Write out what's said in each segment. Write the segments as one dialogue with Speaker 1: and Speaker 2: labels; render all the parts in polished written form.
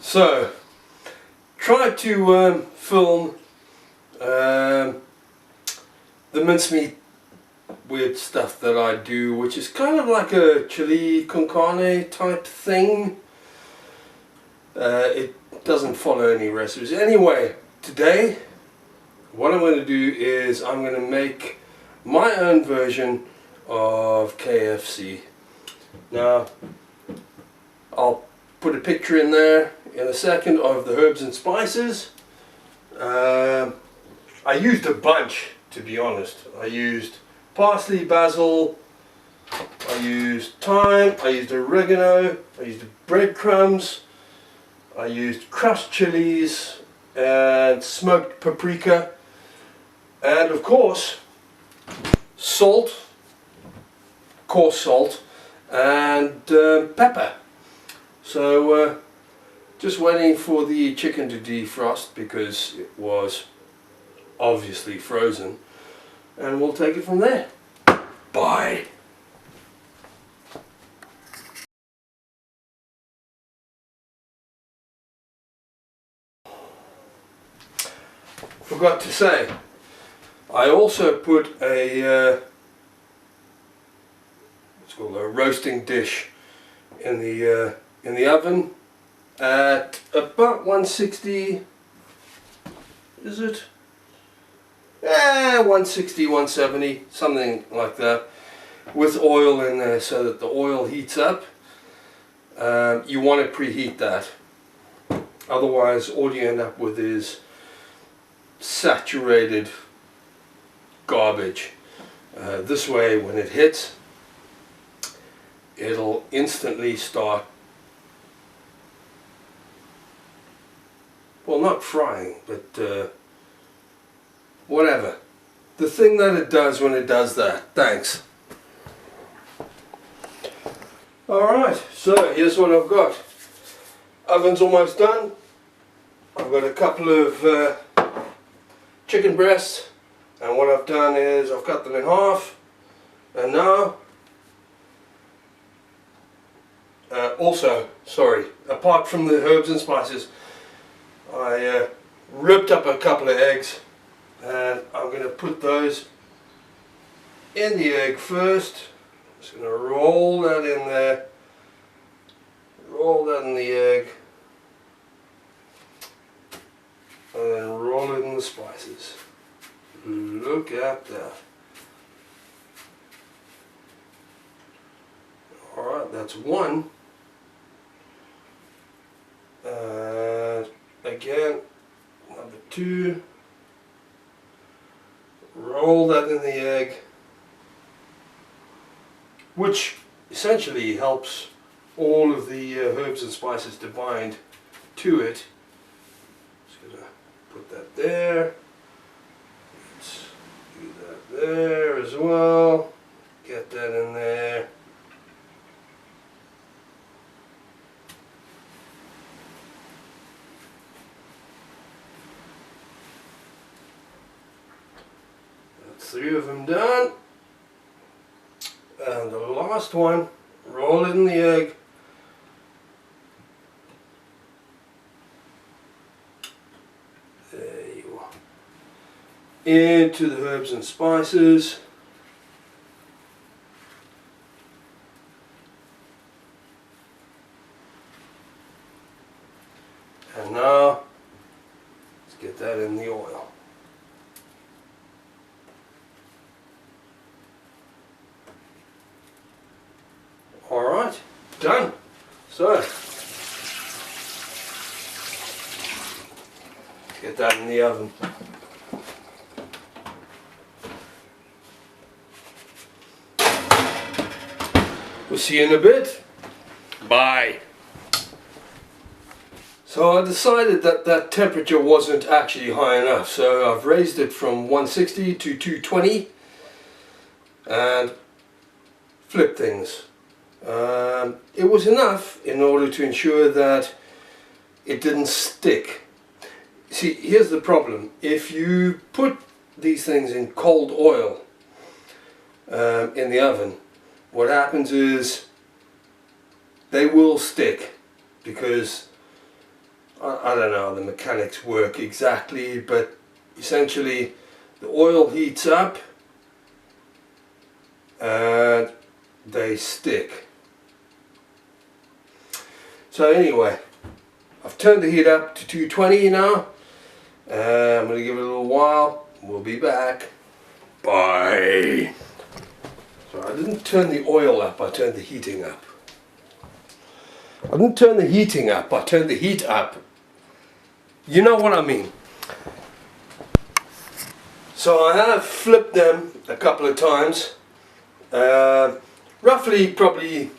Speaker 1: So, try to film the mincemeat weird stuff that I do, which is kind of like a chili con carne type thing. It doesn't follow any recipes. Anyway, today what I'm going to do is I'm going to make my own version of KFC. Now, I'll put a picture in there in a second of the herbs and spices. I used a bunch, to be honest. I used parsley, basil, I used thyme, I used oregano, I used breadcrumbs, I used crushed chilies and smoked paprika, and of course salt, coarse salt, and pepper. So just waiting for the chicken to defrost because it was obviously frozen, and we'll take it from there. Bye. Forgot to say, I also put a what's called a roasting dish in the oven at about 160. Is it? 160, 170, something like that, with oil in there so that the oil heats up. You want to preheat that, otherwise all you end up with is saturated garbage. This way, when it hits, it'll instantly start, well, not frying, but whatever. The thing that it does when it does that. Thanks. Alright, so here's what I've got. Oven's almost done. I've got a couple of chicken breasts, and what I've done is I've cut them in half, and now apart from the herbs and spices, I ripped up a couple of eggs, and I'm going to put those in the egg first. I'm just going to roll that in there, roll that in the egg, and then roll it in the spices. Look at that. Alright, that's one. Again, number two. Roll that in the egg, which essentially helps all of the herbs and spices to bind to it. Just gonna put that there. Let's do that there as well. Get that in there. Three of them done, and the last one, roll it in the egg, there you are, into the herbs and spices, and now let's get that in the oil. Alright, done. So, get that in the oven. We'll see you in a bit. Bye. So I decided that that temperature wasn't actually high enough, so I've raised it from 160 to 220 and flipped things. It was enough in order to ensure that it didn't stick. See, here's the problem. If you put these things in cold oil in the oven, what happens is they will stick because I don't know how the mechanics work exactly, but essentially the oil heats up and they stick. So anyway, I've turned the heat up to 220 now. I'm going to give it a little while. We'll be back. Bye. So I didn't turn the oil up, I turned the heating up. I didn't turn the heating up, I turned the heat up. You know what I mean. So I have flipped them a couple of times. Roughly probably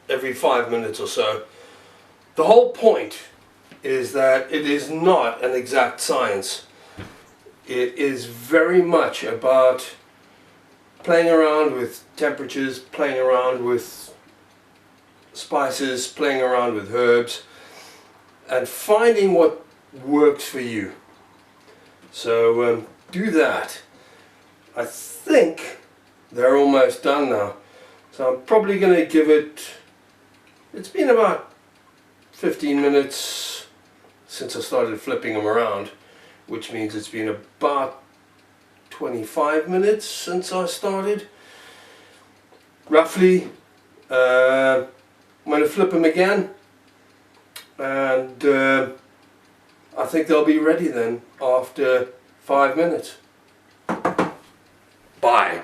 Speaker 1: every 5 minutes or so. The whole point is that it is not an exact science. It is very much about playing around with temperatures, playing around with spices, playing around with herbs, and finding what works for you. So do that. I think they're almost done now. So I'm probably going to give it, it's been about 15 minutes since I started flipping them around, which means it's been about 25 minutes since I started. Roughly. I'm going to flip them again, and I think they'll be ready then after 5 minutes. Bye.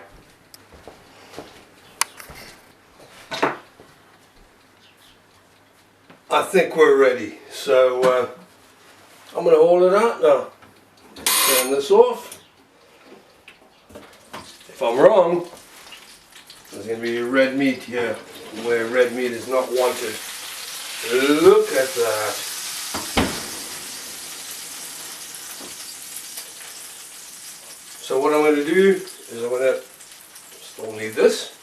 Speaker 1: I think we're ready, so I'm going to haul it out now. Turn this off. If I'm wrong, there's going to be red meat here where red meat is not wanted. Look at that. So what I'm going to do is I'm going to still need this.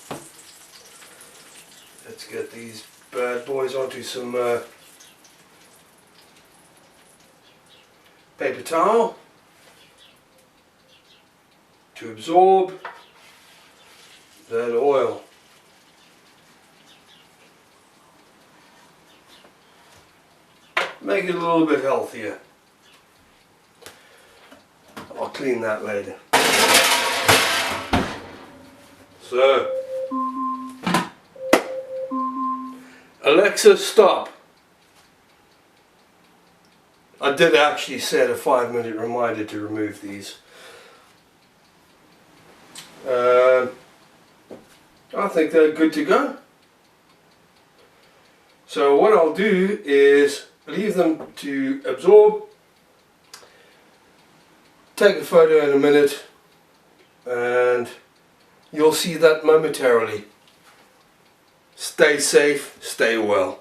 Speaker 1: Let's get these bad boys onto some paper towel to absorb that oil. Make it a little bit healthier. I'll clean that later. So, Alexa, stop. I did actually set a 5-minute reminder to remove these. I think they're good to go. So what I'll do is leave them to absorb, take a photo in a minute, and you'll see that momentarily. Stay safe, stay well.